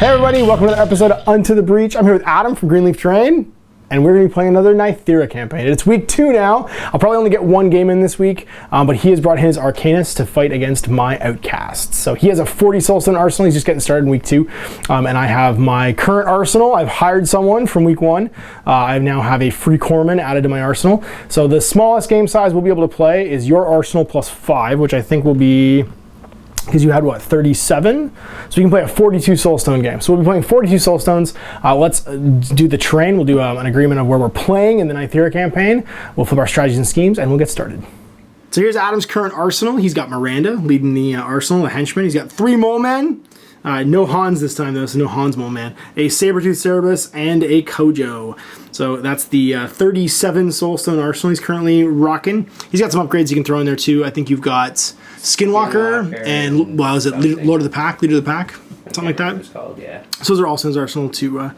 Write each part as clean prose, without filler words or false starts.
Hey everybody, welcome to another episode of Unto the Breach. I'm here with Adam from Greenleaf Terrain, and we're going to be playing another Nythera campaign. It's week 2 now. I'll probably only get one game in this week, but he has brought his Arcanist to fight against my Outcasts. So he has a 40 Soulstone arsenal. He's just getting started in week 2, and I have my current arsenal. I've hired someone from week 1. I now have a free Corpsman added to my arsenal. So the smallest game size we'll be able to play is your arsenal plus 5, which I think will be... because you had, what, 37? So we can play a 42 Soulstone game. So we'll be playing 42 Soulstones. Let's do the terrain. We'll do an agreement of where we're playing in the Nythera campaign. We'll flip our strategies and schemes, and we'll get started. So here's Adam's current arsenal. He's got Miranda leading the arsenal, the henchman. He's got 3 Mole Men. No Hans this time, though, so no Hans Mole Man. A Sabertooth Cerberus and a Kojo. So that's the 37 Soulstone arsenal he's currently rocking. He's got some upgrades you can throw in there, too. I think you've got Skinwalker and, well, is it Lord of the Pack? Leader of the Pack? Something like that? It's called, yeah. So those are also his arsenal to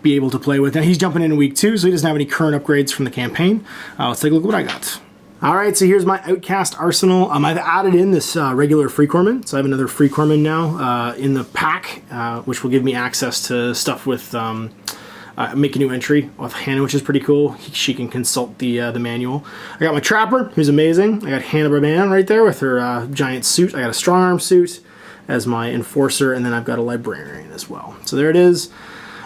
be able to play with. Now, he's jumping in week 2, so he doesn't have any current upgrades from the campaign. Let's take a look at what I got. All right, so here's my Outcast arsenal. I've added in this regular free Corpsman, so I have another free Corpsman now in the pack, which will give me access to stuff with make a new entry with Hannah, which is pretty cool. She can consult the manual. I got my Trapper, who's amazing. I got Hannah Barban right there with her giant suit. I got a strong arm suit as my enforcer, and then I've got a librarian as well. So there it is.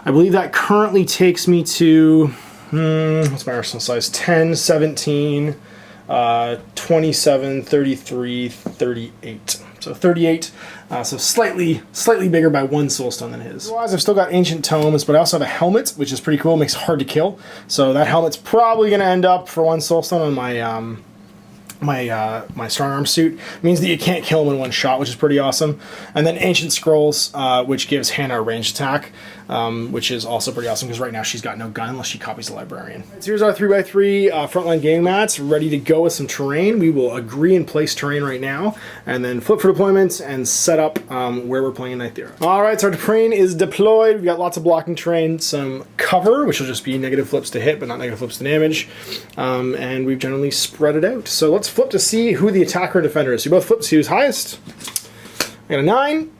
I believe that currently takes me to, what's my arsenal size? 10, 17... 27, 33, 38. So 38, so slightly bigger by 1 Soulstone than his. Otherwise, I've still got Ancient Tomes, but I also have a helmet, which is pretty cool, makes it hard to kill. So that helmet's probably going to end up for 1 Soulstone on my strong arm suit. It means that you can't kill him in 1 shot, which is pretty awesome. And then Ancient Scrolls, which gives Hannah a ranged attack, which is also pretty awesome because right now she's got no gun unless she copies the librarian. So here's our 3x3 frontline gaming mats ready to go with some terrain. We will agree and place terrain right now, and then flip for deployment and set up where we're playing Nythera. All right, so our terrain is deployed. We've got lots of blocking terrain, some cover, which will just be negative flips to hit, but not negative flips to damage, and we've generally spread it out. So let's flip to see who the attacker and defender is. So we both flip to see who's highest. I got a 9.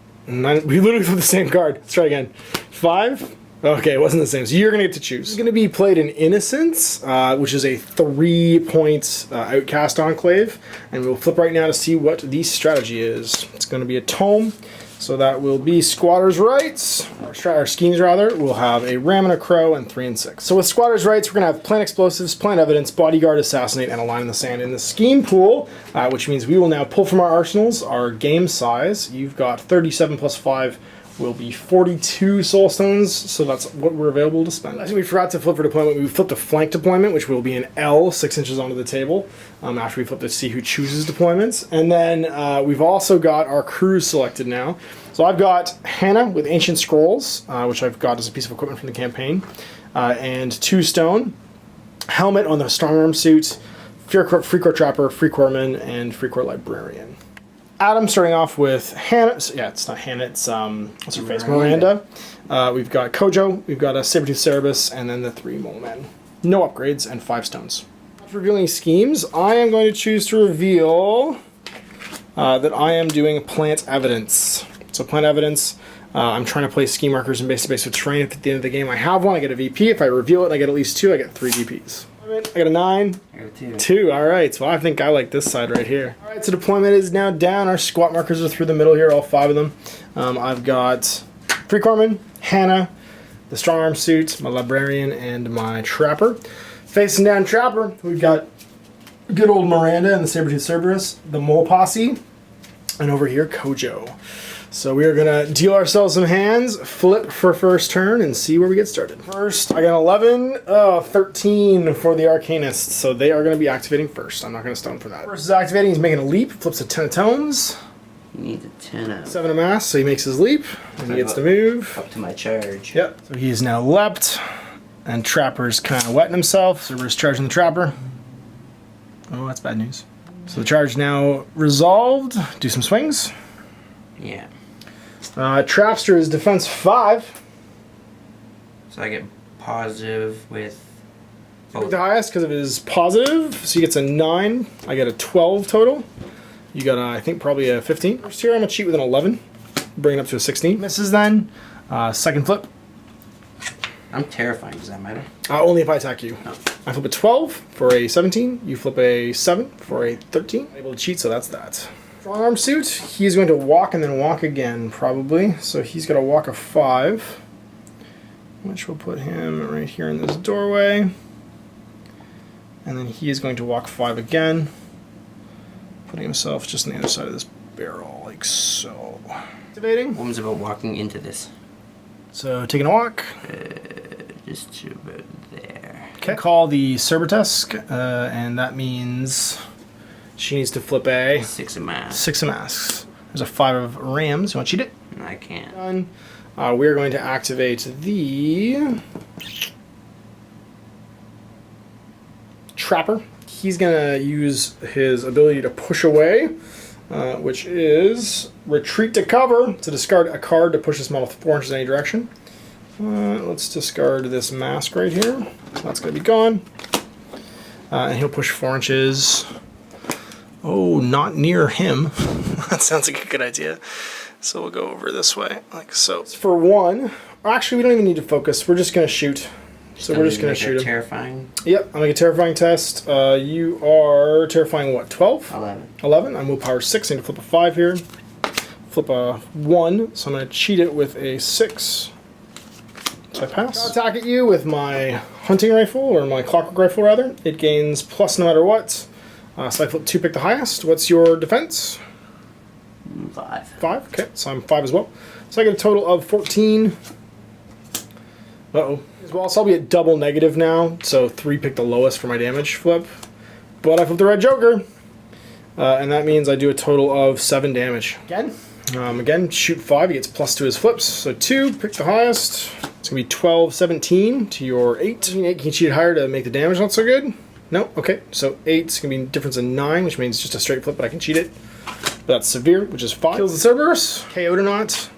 We literally flipped the same card. Let's try again. 5. Okay, it wasn't the same. So you're going to get to choose. It's going to be played in Innocence, which is a 3-point Outcast Enclave. And we'll flip right now to see what the strategy is. It's going to be a tome. So that will be Squatter's Rights, or schemes rather. We'll have a Ram and a Crow and 3 and 6. So with Squatter's Rights, we're going to have Plant Explosives, Plant Evidence, Bodyguard, Assassinate, and a Line in the Sand in the scheme pool, which means we will now pull from our arsenals our game size. You've got 37 plus 5 will be 42 Soulstones, so that's what we're available to spend. I think we forgot to flip for deployment. We flipped a flank deployment, which will be an L 6 inches onto the table after we flip to see who chooses deployments. And then we've also got our crews selected now. So I've got Hannah with Ancient Scrolls, which I've got as a piece of equipment from the campaign, and 2 stone, helmet on the strong arm suit, free Corps Trapper, free Corpsman, and free Corps Librarian. Adam starting off with Hannah. Yeah, it's not Hannah. It's what's her face? Miranda. We've got Kojo. We've got a Sabertooth Cerberus, and then the 3 Mole Men. No upgrades and 5 stones. After revealing schemes, I am going to choose to reveal that I am doing Plant Evidence. So Plant Evidence. I'm trying to place scheme markers in base-to-base with terrain. At the end of the game, I have 1. I get a VP. If I reveal it, I get at least 2. I get 3 VPs. I got a 9. I got a 2. 2, alright. So I think I like this side right here. Alright, so deployment is now down. Our squat markers are through the middle here, all 5 of them. I've got free Corpsman, Hannah, the strong arm suit, my librarian, and my Trapper. Facing down Trapper, we've got good old Miranda and the Sabertooth Cerberus, the Mole Posse, and over here, Kojo. So we are going to deal ourselves some hands, flip for first turn, and see where we get started. First, I got 11, 13 for the Arcanists, so they are going to be activating first. I'm not going to stone for that. First is activating, he's making a leap, flips a 10 of tomes. He needs a 10 of 7 of mass, so he makes his leap, and he gets to move. Up to my charge. Yep, so he is now leapt, and Trapper's kind of wetting himself, so we're just charging the Trapper. Oh, that's bad news. So the charge now resolved, do some swings. Yeah. Trapster is defense 5. So I get positive with both. The highest because of his positive, so he gets a 9. I get a 12 total. You got, I think, probably a 15. First here, I'm going to cheat with an 11. Bring it up to a 16. Misses then. Second flip. I'm terrifying. Does that matter? Only if I attack you. No. I flip a 12 for a 17. You flip a 7 for a 13. I'm able to cheat, so that's that. Strong arm suit. He's going to walk and then walk again, probably. So he's got to walk a 5, which will put him right here in this doorway. And then he is going to walk 5 again, putting himself just on the other side of this barrel, like so. Activating. What was about walking into this? So taking a walk. Just about there. Okay. Call the Cerbertusk, and that means she needs to flip a 6 of masks. 6 of masks. There's a 5 of rams. You want to cheat it? I can't. Done. We're going to activate the Trapper. He's going to use his ability to push away, which is retreat to cover, to discard a card to push this model 4 inches in any direction. Let's discard this mask right here. So that's going to be gone. And he'll push 4 inches. Oh, not near him. That sounds like a good idea. So we'll go over this way, like so. For 1, actually we don't even need to focus. We're just going to shoot. So we're just going to shoot him. Terrifying. Yep, I'll make a terrifying test. You are terrifying what, 12? 11. 11. I'm willpower 6. I need to flip a 5 here. Flip a 1, so I'm going to cheat it with a 6. So I pass. I'll attack at you with my hunting rifle, or my clockwork rifle rather. It gains plus no matter what. So I flip 2, pick the highest. What's your defense? 5. 5, okay, so I'm 5 as well. So I get a total of 14. Uh-oh. As well, so I'll be at double negative now, so 3 pick the lowest for my damage flip. But I flip the red joker, and that means I do a total of 7 damage. Again, shoot 5, he gets plus to his flips. So 2, pick the highest. It's going to be 12, 17 to your 8. 8, can you cheat higher to make the damage not so good? No? Okay, so 8 is going to be a difference in 9, which means just a straight flip, but I can cheat it. But that's severe, which is 5. Kills the Cerberus. KO'd or not.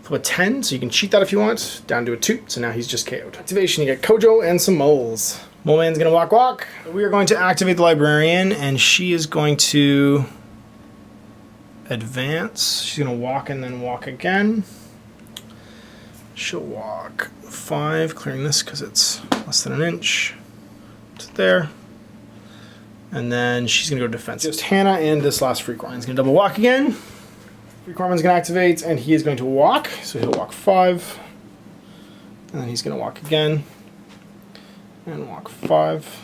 Flip a 10, so you can cheat that if you want. Down to a 2, so now he's just KO'd. Activation, you get Kojo and some moles. Mole Man's gonna walk. We are going to activate the Librarian, and she is going to advance. She's gonna walk and then walk again. She'll walk 5, clearing this because it's less than an inch. To there. And then she's gonna go defensive. Just Hannah and this last Freak Corman's gonna double walk again. Freak Corman's gonna activate, and he is going to walk. So he'll walk 5. And then he's gonna walk again. And walk 5.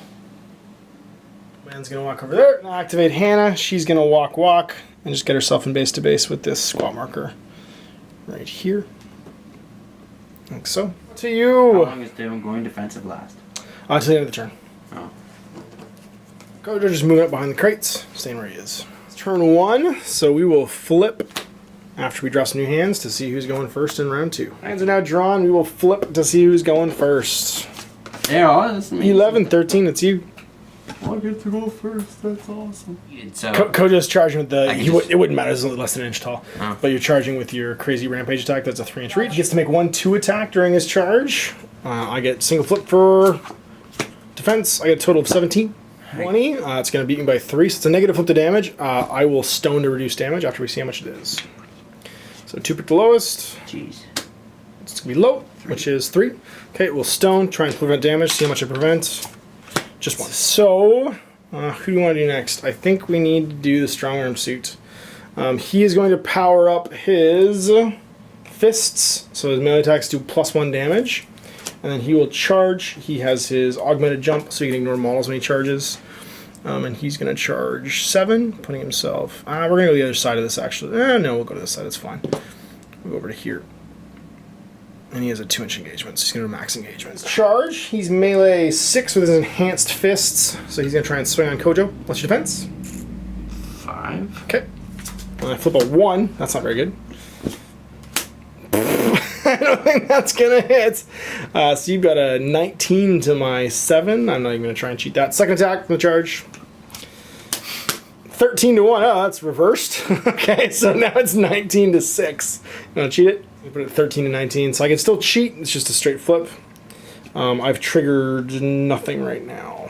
Man's gonna walk over there. Now activate Hannah. She's gonna walk, and just get herself in base to base with this squat marker right here. Like so. To you. How long is Dylan going defensive last? To the end of the turn. Oh. Kojo just moving up behind the crates, staying where he is. It's turn 1, so we will flip after we draw some new hands to see who's going first in round 2. Hands are now drawn. We will flip to see who's going first. Yeah, that's amazing. 11, 13, it's you. I get to go first. That's awesome. So Kojo's charging with the. It wouldn't matter. It's less than an inch tall. Oh. But you're charging with your crazy rampage attack. That's a 3-inch reach. He gets to make 1/2 attack during his charge. I get single flip for defense. I get a total of 17. 20. It's going to beat me by 3, so it's a negative flip to damage. I will stone to reduce damage after we see how much it is. So 2 pick the lowest. Jeez. It's going to be low, which is 3. Okay, we'll stone, try and prevent damage, see how much it prevents. Just 1. So, who do we want to do next? I think we need to do the strong arm suit. He is going to power up his fists, so his melee attacks do +1 damage. And then he will charge. He has his augmented jump, so he can ignore models when he charges. And he's going to charge 7, putting himself... we're going to go to the other side of this, actually. No, we'll go to this side. It's fine. We'll go over to here. And he has a 2-inch engagement, so he's going to max engagement. Charge. He's melee 6 with his enhanced fists, so he's going to try and swing on Kojo. What's your defense? 5. Okay. And I flip a 1. That's not very good. I don't think that's going to hit. So you've got a 19 to my 7. I'm not even going to try and cheat that. Second attack from the charge. 13 to 1. Oh, that's reversed. Okay, so now it's 19 to 6. You want to cheat it? We put it 13 to 19. So I can still cheat. It's just a straight flip. I've triggered nothing right now.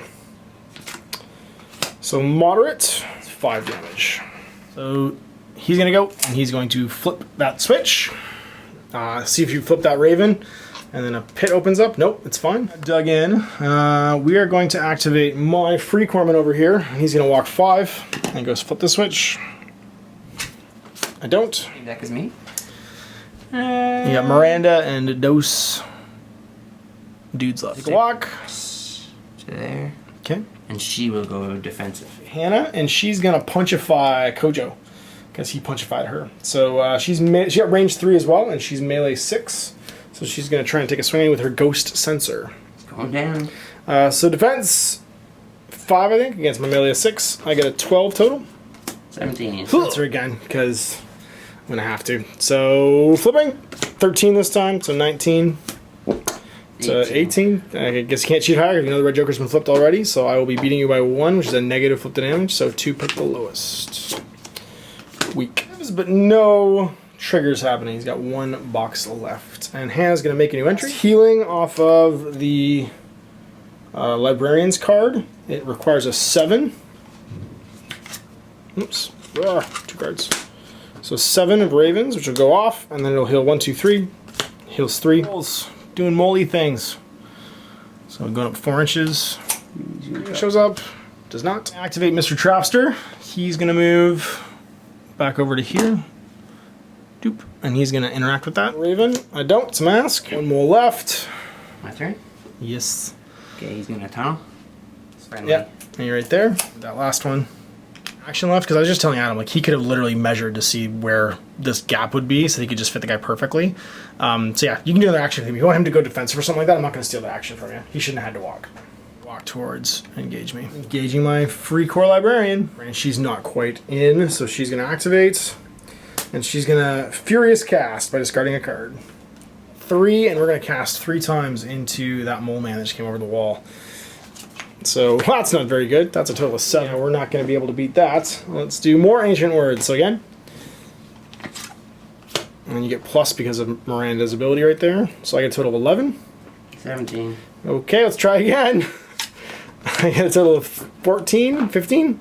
So moderate. It's 5 damage. So he's going to go, and he's going to flip that switch. See if you flip that Raven, and then a pit opens up. Nope, it's fine. Dug in. We are going to activate my free corpsman over here. He's going to walk 5 and goes flip the switch. I don't. Same deck as me. You got Miranda and Dose dudes left. Take a walk. To there. Okay. And she will go defensive. Hannah, and she's going to punchify Kojo because he punchified her. So she got range 3 as well, and she's melee 6. So she's going to try and take a swing with her ghost sensor. It's going down. So defense 5, I think, against my melee 6. I get a 12 total. 17. Sensor again because I'm going to have to. So flipping 13 this time, so 19. So 18. I guess you can't cheat higher. You know the red joker's been flipped already, so I will be beating you by 1, which is a negative flip to damage. So 2 pick the lowest. Weak. But no triggers happening. He's got 1 box left. And Hannah's going to make a new entry. Healing off of the Librarian's card. It requires a 7. Oops. 2 cards. So 7 of Ravens, which will go off, and then it'll heal 1, 2, 3. Heals 3. Doing moly things. So going up 4 inches. Shows up. Does not. Activate Mr. Trapster. He's going to move back over to here. Doop. And he's going to interact with that. Raven. I don't. It's a mask. 1 more left. My turn? Yes. Okay, he's going to tunnel. It's friendly. Yep. And you're right there. That last one. Action left, because I was just telling Adam, like, he could have literally measured to see where this gap would be, so he could just fit the guy perfectly. So yeah, you can do another action. If you want him to go defensive or something like that, I'm not going to steal the action from you. He shouldn't have had to walk. Walk towards engage me. Engaging my free core librarian. And she's not quite in, so she's going to activate. And she's going to Furious Cast by discarding a card. 3, and we're going to cast 3 times into that mole man that just came over the wall. So that's not very good. That's a total of 7. We're not going to be able to beat that. Let's do more ancient words. So again, and you get plus because of Miranda's ability right there. So I get a total of 11. 17. Okay, let's try again. I get a total of 14, 15.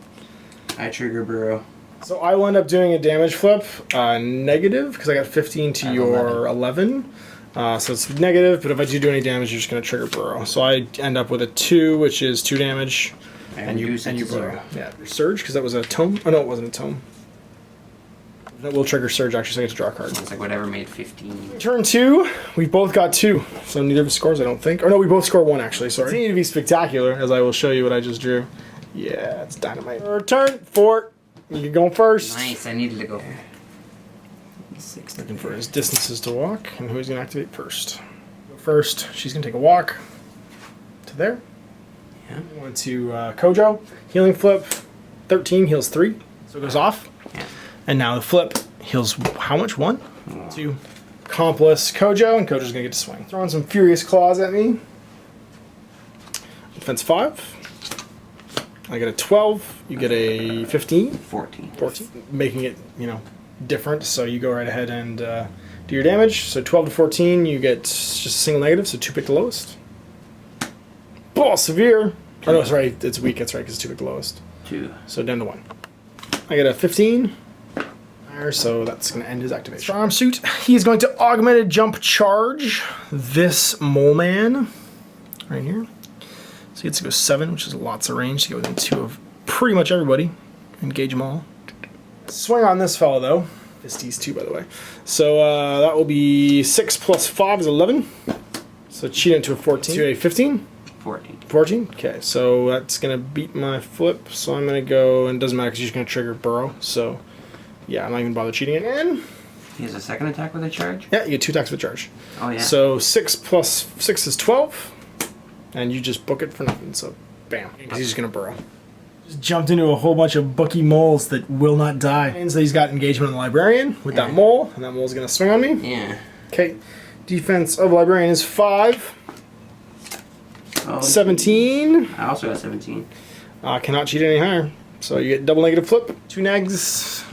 I trigger Burrow. So I will end up doing a damage flip, negative, because I got 15 to your 11. So it's negative, but if I do any damage, you're just going to trigger Burrow. So I end up with a 2, which is 2 damage, and you Burrow. Yeah, Surge, because that was a tome. Oh no, it wasn't a tome. That will trigger Surge actually, so I get to draw a card. It's like whatever made 15. Turn 2, we both got 2, so neither of us scores, I don't think. Or no, we both score 1 actually. Sorry. It's need to be spectacular, as I will show you what I just drew. Yeah, it's dynamite. Turn 4. You're going first. Nice. I needed to go. 6. Looking for his distances to walk, and who he's going to activate first. First, she's going to take a walk to there. Yeah. Went to Kojo. Healing flip. 13 heals 3, so it goes off. Yeah. And now the flip heals how much? 1? 2. Accomplice Kojo, and Kojo's going to get to swing. Throwing some Furious Claws at me. Defense 5. I get a 12. You get a 15. 14. 14. Making it, different, so you go right ahead and do your damage. So 12 to 14, you get just a single negative, so 2 pick the lowest. Ball severe. Oh no, sorry, it's weak, that's right, because 2 pick the lowest. 2. So down to 1. I get a 15. So that's going to end his activation. Charm Suit. He's going to augmented jump charge this mole man right here. So he gets to go 7, which is lots of range to get within 2 of pretty much everybody. Engage them all. Swing on this fellow though. Fisties 2, by the way. So that will be 6 plus 5 is 11. So cheat into a 14. To a 15. 14. 14? Okay, so that's going to beat my flip. So I'm going to go, and it doesn't matter because you're just going to trigger Burrow. So yeah, I'm not even bother cheating again. He has a second attack with a charge? Yeah, you get 2 attacks with charge. Oh, yeah. So 6 plus 6 is 12. And you just book it for nothing. So bam. He's just going to Burrow. Just jumped into a whole bunch of bookie moles that will not die. And so he's got engagement on the Librarian with that mole. And that mole's going to swing on me. Yeah. Okay. Defense of Librarian is 5. Oh, 17. I also got 17. Cannot cheat any higher. So you get double negative flip. 2 negs.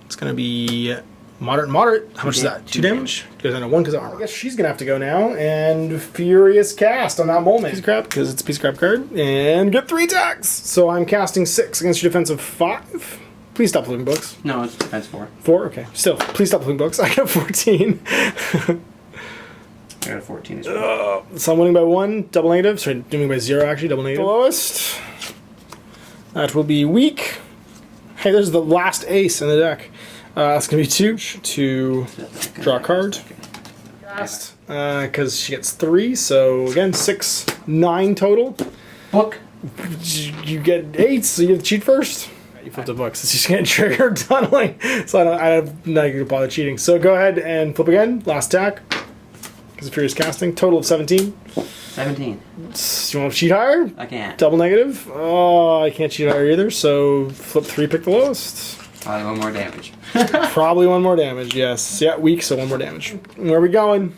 It's going to be moderate and moderate. How much is that? 2 damage? Because I know 1 because of armor. I guess she's going to have to go now. And Furious Cast on that mole man. Piece of crap, because it's a piece of crap card. And get 3 attacks. So I'm casting 6 against your defense of 5. Please stop flipping books. No, it's defense 4. 4? Okay. Still, please stop flipping books. I got 14. I got a 14 as well. So I'm winning by 1, double negative. Sorry, winning by 0 actually, double negative. The lowest. That will be weak. Hey, there's the last ace in the deck. That's going to be 2 to draw a card. Last, because she gets 3, so again, 6, 9 total. Book. You get 8, so you have to cheat first. You flipped a book, so it's just going to trigger tunneling. So I'm not going to bother cheating. So go ahead and flip again. Last attack. Because of Furious Casting. Total of 17. 17. You want to cheat higher? I can't. Double negative. Oh, I can't cheat higher either. So flip 3, pick the lowest. Probably 1 more damage. Probably 1 more damage, yes. Yeah, weak, so 1 more damage. Where are we going?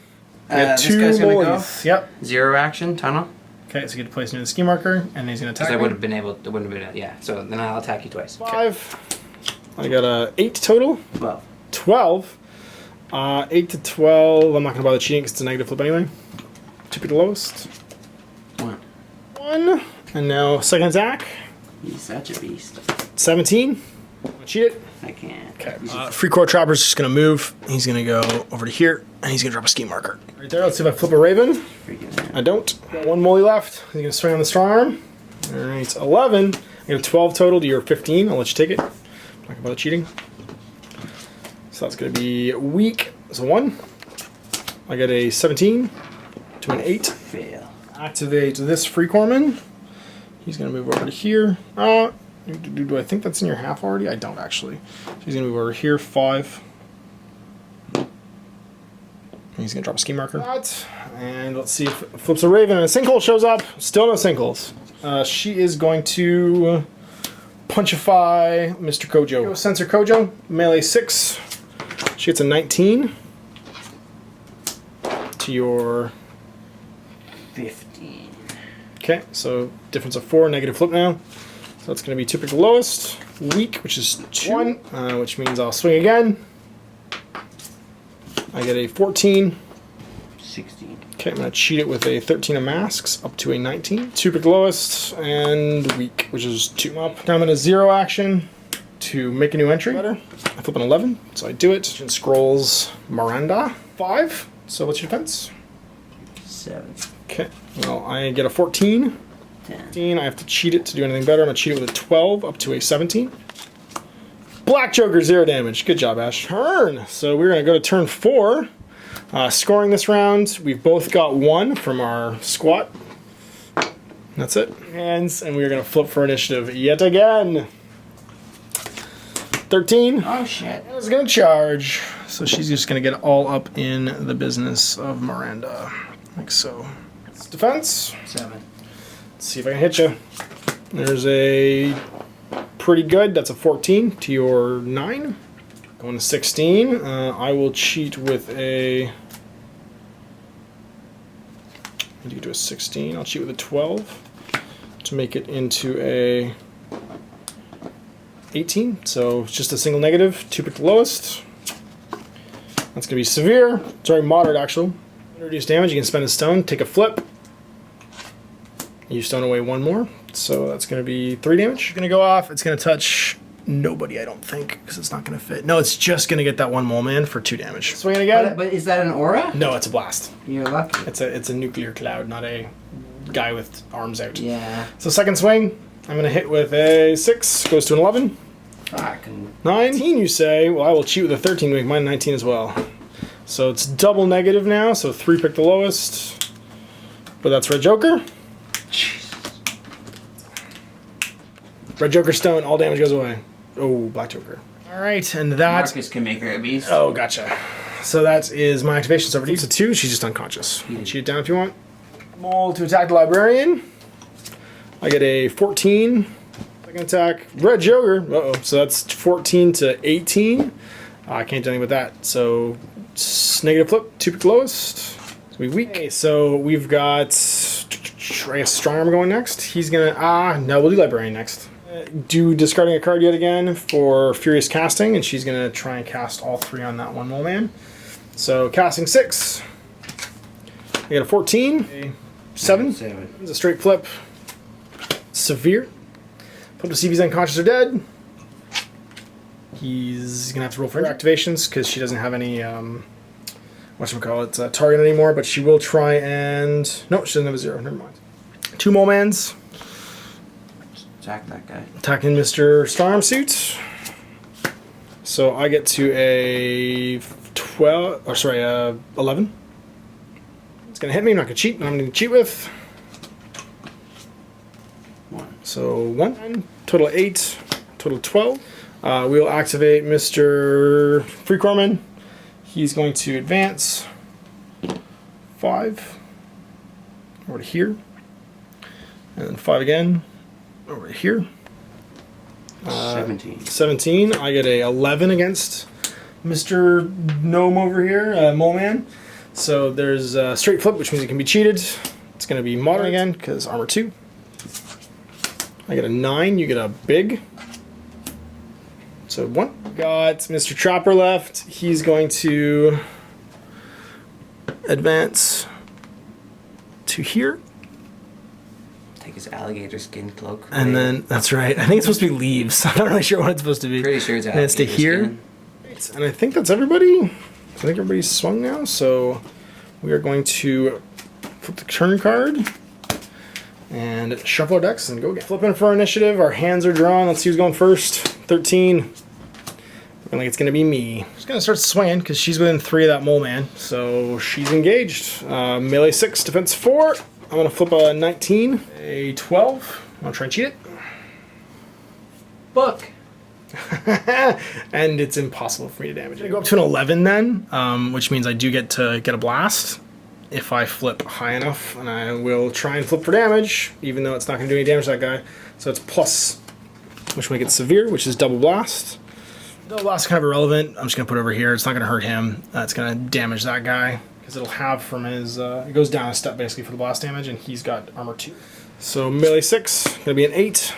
We got This 2 guy's gonna mollies. go. Yep. 0 action, tunnel. Okay, so you get to place near the ski marker, and he's going to Because attack I would me. have been able, it wouldn't have been, yeah. So then I'll attack you twice. 5. I got a 8 total. 12. 12. 8 to 12. I'm not going to bother cheating because it's a negative flip anyway. 2 pick the lowest. 1. 1. And now second attack. He's such a beast. 17. Cheat it. I can't. Okay. Free Core Trapper's just going to move. He's going to go over to here, and he's going to drop a ski marker. Right there. Let's see if I flip a Raven. Freaking man. I don't. Got 1 molly left. He's going to swing on the strong arm. Alright, 11. I got a 12 total to your 15. I'll let you take it. I'm not going to bother cheating. So that's going to be weak. So 1. I got a 17 to an 8. Fail. Activate this Free Corpsman. He's going to move over to here. Do I think that's in your half already? I don't actually. So he's going to move over here, 5. He's going to drop a ski marker. And let's see if it flips a Raven and a sinkhole shows up. Still no sinkholes. She is going to punchify Mr. Kojo. Sensor Kojo, melee 6. She gets a 19 to your 15. Okay, so difference of 4, negative flip now. So that's going to be 2 pick the lowest. Weak, which is 2, which means I'll swing again. I get a 14. 16. Okay, I'm going to cheat it with a 13 of masks up to a 19. 2 pick the lowest and weak, which is 2 up. Now I'm in a 0 action to make a new entry. I flip an 11, so I do it. And scrolls Miranda. 5. So what's your defense? 7. Okay, well, I get a 14. 10. I have to cheat it to do anything better. I'm going to cheat it with a 12 up to a 17. Black Joker, 0 damage. Good job, Ash. Turn. So we're going to go to turn 4. Scoring this round, we've both got 1 from our squat. That's it. Hands, and we're going to flip for initiative yet again. 13. Oh shit. Is going to charge. So she's just going to get all up in the business of Miranda. Like so. Defense. 7. Let's see if I can hit you. There's a pretty good. That's a 14 to your 9. Going to 16. I will cheat with a... I need to do a 16. I'll cheat with a 12 to make it into a 18. So it's just a single negative. 2 pick the lowest. That's going to be severe. Sorry, moderate actually. Reduce damage. You can spend a stone. Take a flip. You stone away 1 more, so that's going to be 3 damage. It's going to go off. It's going to touch nobody, I don't think, because it's not going to fit. No, it's just going to get that 1 mole man for 2 damage. Swing it again. But is that an aura? No, it's a blast. You're lucky. It's a nuclear cloud, not a guy with arms out. Yeah. So second swing, I'm going to hit with a 6. Goes to an 11. Fucking 19, you say? Well, I will cheat with a 13 to make mine 19 as well. So it's double negative now, so 3 pick the lowest. But that's Red Joker. Red Joker stone, all damage goes away. Oh, Black Joker. Alright, and that... Marcus can make her a beast. Oh, gotcha. So that is my activation. So over to 2, she's just unconscious. You can cheat it down if you want. Mole to attack the Librarian. I get a 14. Second attack. Red Joker. Uh-oh. So that's 14 to 18. I can't do anything with that. So negative flip, 2 pick lowest. So we weak. Okay, so we've got... I guess Strong Arm going next. He's gonna... no, we'll do Librarian next. Do discarding a card yet again for Furious Casting, and she's gonna try and cast all 3 on that 1 mole man. So casting 6. I got a 14. A 7. 7. It's a straight flip. Severe. Flip to see if he's unconscious or dead. He's gonna have to roll for activations because she doesn't have any whatchamacallit, target anymore, but she will try and no, she doesn't have a 0, never mind. 2 Momans. Attack that guy. Attacking Mr. Stararm Suit. So I get to a 12 or sorry, 11. It's gonna hit me, I'm not gonna cheat, but I'm gonna cheat with. 1. So 1, total 8, total 12. We'll activate Mr. Freakorman. He's going to advance 5 over to here, and then 5 again over to here. 17. 17. I get a 11 against Mr. Gnome over here, Mole Man. So there's a straight flip, which means it can be cheated. It's going to be modern again because armor 2. I get a 9. You get a big. So 1. Got Mr. Trapper left. He's going to advance to here. Take his alligator skin cloak. And then, that's right. I think it's supposed to be leaves. I'm not really sure what it's supposed to be. Pretty sure it's and it's to here. Skin. And I think that's everybody. I think everybody's swung now. So we are going to flip the turn card and shuffle our decks and go again. Flipping for our initiative. Our hands are drawn. Let's see who's going first. 13. Looking like it's going to be me. She's going to start swinging because she's within 3 of that Mole Man. So she's engaged. Melee 6, defense 4. I'm going to flip a 19, a 12. I'm going to try and cheat it. Book. And it's impossible for me to damage it. I go up to an 11 then, which means I do get to get a blast if I flip high enough. And I will try and flip for damage, even though it's not going to do any damage to that guy. So it's plus, which will make it severe, which is double blast. Double blast is kind of irrelevant. I'm just going to put it over here. It's not going to hurt him. It's going to damage that guy. Because it'll have from his, it goes down a step basically for the blast damage, and he's got armor 2. So melee 6, gonna be an 8.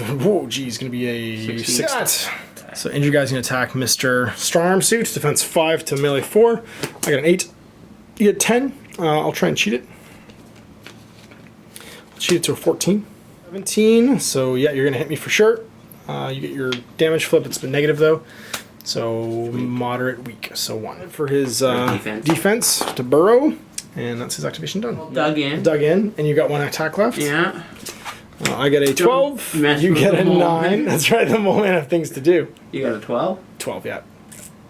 Whoa, geez, gonna be a 6. So injured guy's gonna attack Mr. Stararm Suit, defense 5 to melee 4. I got an 8. You get 10. I'll try and cheat it. I'll cheat it to a 14. 17, so yeah, you're gonna hit me for sure. You get your damage flip, it's been negative though. So moderate weak, so 1 for his defense to burrow, and that's his activation done. Dug in. Dug in, and you got 1 attack left. Yeah. I get a 12. You get a 9. That's right. The Mole Man have things to do. You got a 12. 12, yeah.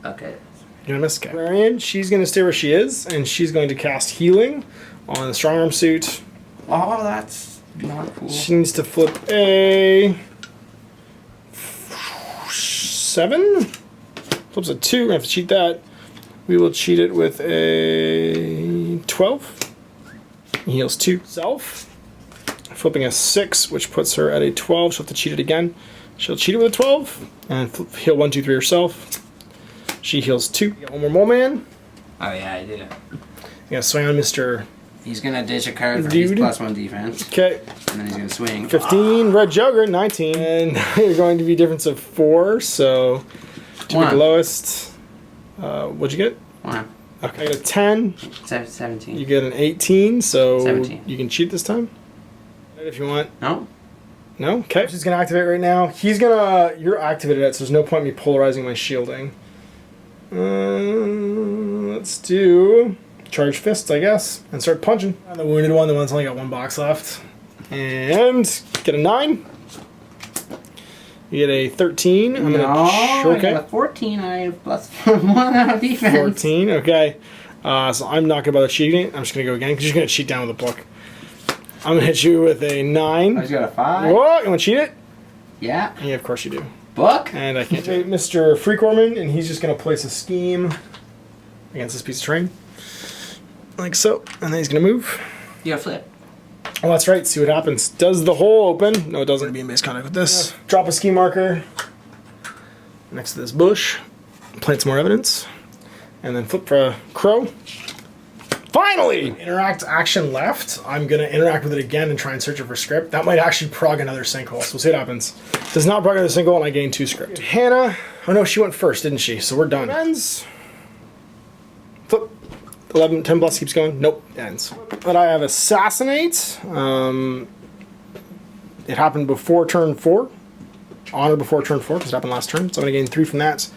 Okay. You're gonna miss. Okay. Varian, she's gonna stay where she is, and she's going to cast healing on the strong arm suit. Oh, that's not cool. She needs to flip a 7. Flips a 2, we're gonna have to cheat that. We will cheat it with a 12. He heals 2. Self. Flipping a 6, which puts her at a 12. She'll have to cheat it again. She'll cheat it with a 12. And heal 1, 2, 3 herself. She heals 2. Get 1 more Mole Man. Oh yeah, I did. You gotta swing on Mr. He's gonna ditch a card for Dude. his +1 defense. Okay. And then he's gonna swing. 15. Red Jogger, 19. And you're going to be difference of 4, so... To be the lowest. What'd you get? 1. Okay, I got a 10. 17. You get an 18, so 17. you can cheat this time if you want. No? No? Okay. She's gonna activate right now. He's gonna. You're activated it, so there's no point in me polarizing my shielding. Let's do charge fists, I guess, and start punching. And the wounded one, the one's only got 1 box left, and get a 9. You get a 13. I'm gonna I got a 14. I have +1 defense. 14. Okay. So I'm not gonna bother cheating it. I'm just gonna go again because you're gonna cheat down with a book. I'm gonna hit you with a 9. I just got a 5. Whoa! You wanna cheat it? Yeah. Yeah, of course you do. Book. And I can't take Mr. Freakorman, and he's just gonna place a scheme against this piece of terrain, like so. And then he's gonna move. You got flip. Oh, that's right. See what happens. Does the hole open? No, it doesn't. Be in base contact with this. Yeah. Drop a ski marker next to this bush. Plant some more evidence. And then flip for a crow. Finally! Interact action left. I'm going to interact with it again and try and search it for script. That might actually prog another sinkhole, so we'll see what happens. Does not prog another sinkhole, and I gain 2 script. Hannah. Oh no, she went first, didn't she? So we're done. Ends. Flip. 11, 10 plus keeps going. Nope, ends. But I have Assassinate. It happened before turn 4. honor before turn 4 because it happened last turn. So I'm going to gain 3 from that.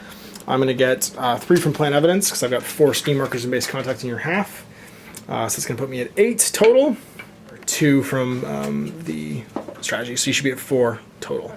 I'm going to get 3 from plant evidence because I've got 4 scheme markers and base contact in your half. So it's going to put me at 8 total. 2 from the strategy, so you should be at 4 total.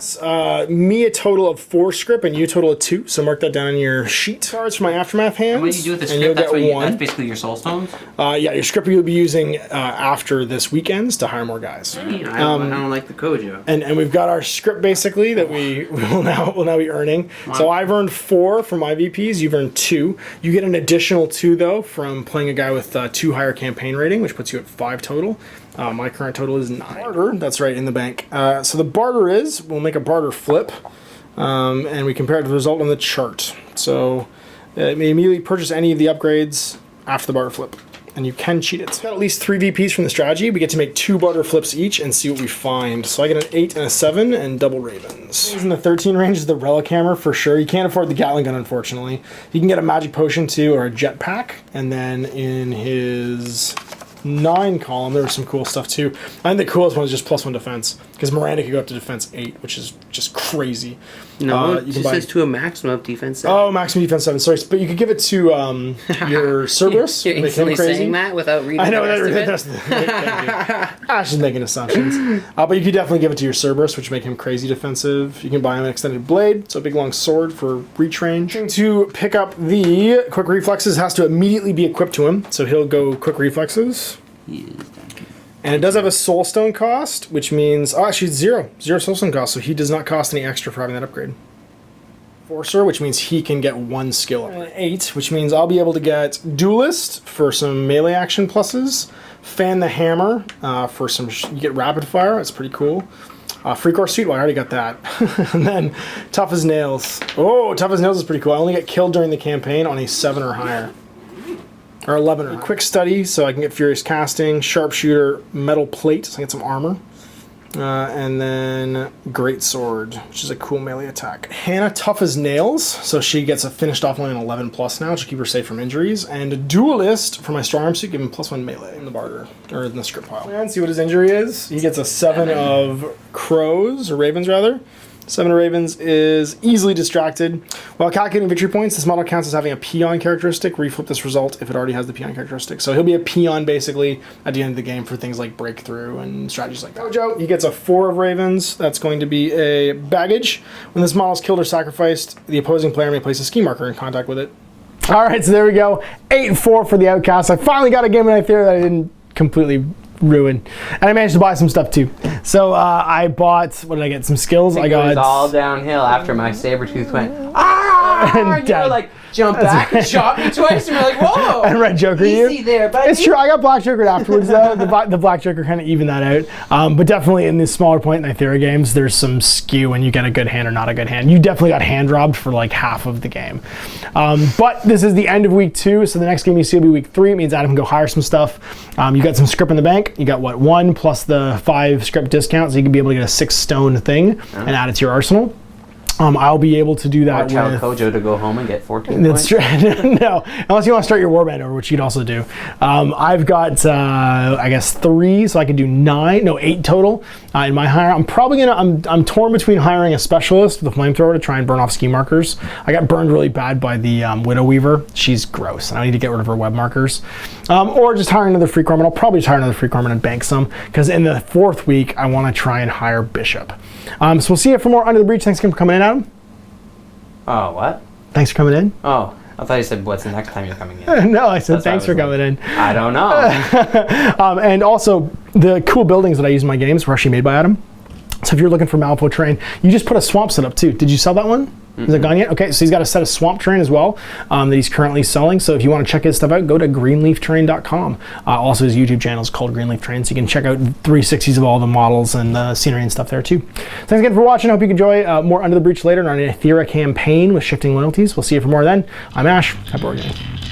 Me a total of 4 script and you a total of 2, so mark that down on your sheet. Cards for my Aftermath hands. And what do you do with the script? That's basically your soul stones? Yeah, your script you'll be using after this weekend's to hire more guys. I don't like the Kojo. And we've got our script basically that we will now be earning. Wow. So I've earned 4 from my VPs, you've earned 2. You get an additional 2 though from playing a guy with 2 higher campaign rating, which puts you at 5 total. My current total is 9. Barter, that's right, in the bank. So the barter is, we'll make a barter flip, and we compare it to the result on the chart. So it may immediately purchase any of the upgrades after the barter flip, and you can cheat it. So got at least 3 VPs from the strategy. We get to make 2 barter flips each and see what we find. So I get an 8 and a 7 and double ravens. In the 13 range is the relic hammer for sure. You can't afford the Gatling gun, unfortunately. You can get a magic potion too, or a jetpack, and then in his 9 column, there was some cool stuff too. I think the coolest one is just +1 defense, because Miranda could go up to defense 8, which is just crazy. No, it just says to a maximum of defense 7. Oh, maximum defense 7, sorry. But you could give it to your Cerberus. You're instantly saying that without reading I know, the that's rest of it. I was just making assumptions. But you could definitely give it to your Cerberus, which make him crazy defensive. You can buy him an extended blade, so a big long sword for reach range. To pick up the quick reflexes has to immediately be equipped to him, so he'll go quick reflexes. And it does have a soulstone cost, which means, oh, actually 0 soulstone cost, so he does not cost any extra for having that upgrade. Forcer, which means he can get 1 skill up. 8, which means I'll be able to get Duelist for some melee action pluses, Fan the Hammer for some, you get rapid fire, that's pretty cool. Free Core Suit, well, I already got that. And then Tough as Nails. Oh, Tough as Nails is pretty cool. I only get killed during the campaign on a 7 or higher. Or 11 or higher. Quick Study, so I can get Furious Casting, Sharpshooter, Metal Plate, so I get some armor. And then Great Sword, which is a cool melee attack. Hannah, Tough as Nails, so she gets a finished off only an 11 plus now, to keep her safe from injuries. And a Duelist for my Strong Arm Suit, give him +1 melee in the barter, or in the script pile. And see what his injury is. He gets a 7 of crows, or ravens rather. 7 of Ravens is easily distracted. While calculating victory points, this model counts as having a peon characteristic. Reflip this result if it already has the peon characteristic. So he'll be a peon basically at the end of the game for things like breakthrough and strategies like that. Kojo, he gets a 4 of Ravens. That's going to be a baggage. When this model is killed or sacrificed, the opposing player may place a ski marker in contact with it. All right, so there we go. 8-4 for the Outcast. I finally got a game in theory that I didn't completely ruin, and I managed to buy some stuff too. So I bought, what did I get? Some skills. I got it was all downhill after my Sabertooth went and you were like, jump back and shot me twice, and you're like, whoa. And Red Joker easy there, buddy. It's true. I got Black Joker afterwards though. The Black Joker kind of evened that out. But definitely in the smaller point in Ithera games, there's some skew when you get a good hand or not a good hand. You definitely got hand robbed for like half of the game. But this is the end of week 2, so the next game you see will be week 3. It means Adam can go hire some stuff. You got some script in the bank. You got what, 1 plus the 5 script discount, so you can be able to get a 6 stone thing and add it to your arsenal. I'll be able to do that with Kojo to go home and get 14 That's points. True. No, unless you want to start your warband over, which you'd also do. I've got, I guess 3, so I could do 8 total in my hire. I'm probably gonna, I'm torn between hiring a specialist with a flamethrower to try and burn off ski markers. I got burned really bad by the Widow Weaver. She's gross, and I need to get rid of her web markers. Or just hire another free corpsman. I'll probably just hire another free corpsman and bank some, because in the 4th week, I want to try and hire Bishop. So we'll see you for more Under the Breach. Thanks again for coming in, Adam. Oh, what? Thanks for coming in. Oh, I thought you said, what's the next time you're coming in? No, I said thanks for coming in. I don't know. And also, the cool buildings that I use in my games were actually made by Adam. So if you're looking for Malifaux terrain, you just put a swamp setup too. Did you sell that one? Is it gone yet? Okay, so he's got a set of swamp terrain as well that he's currently selling. So if you want to check his stuff out, go to greenleafterrain.com. Also, his YouTube channel is called Greenleaf Terrain, so you can check out 360s of all the models and the scenery and stuff there too. Thanks again for watching. I hope you enjoy more Under the Breach later on an Ithera campaign with shifting loyalties. We'll see you for more then. I'm Ash. Happy wargaming.